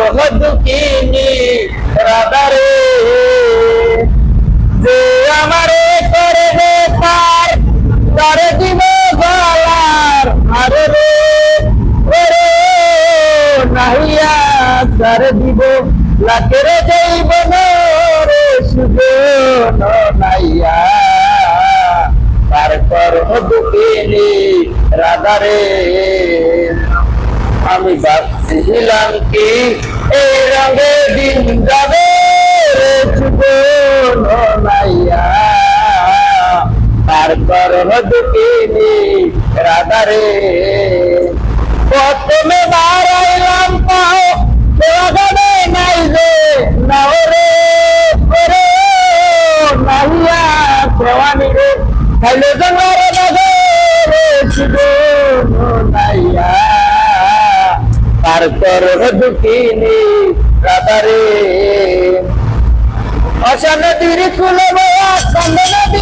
দুঃখিনী রাধারে যে আমারে করে রে পার তার দিব গলার আরে রে ওরে নাহিয়া তার দিব লাখের যাইব রে সুজন নাইয়া পার কর দুঃখিনী রাধারে আমি ভাবছিলাম কি এই রঙে দিন যাবে জীবন নাইয়া পার কর দুঃখিনী রাধারে প্রথমে বাড়াইলাম পাও সেখানে নাই যে নাও রে করে নাইয়া প্রমাণী রে খাইলে জঙ্গল নাগে জীবন নাইয়া পার কর দুঃখিনী রাধারে অশা নদীর কুলে বয়া কান্দে নদী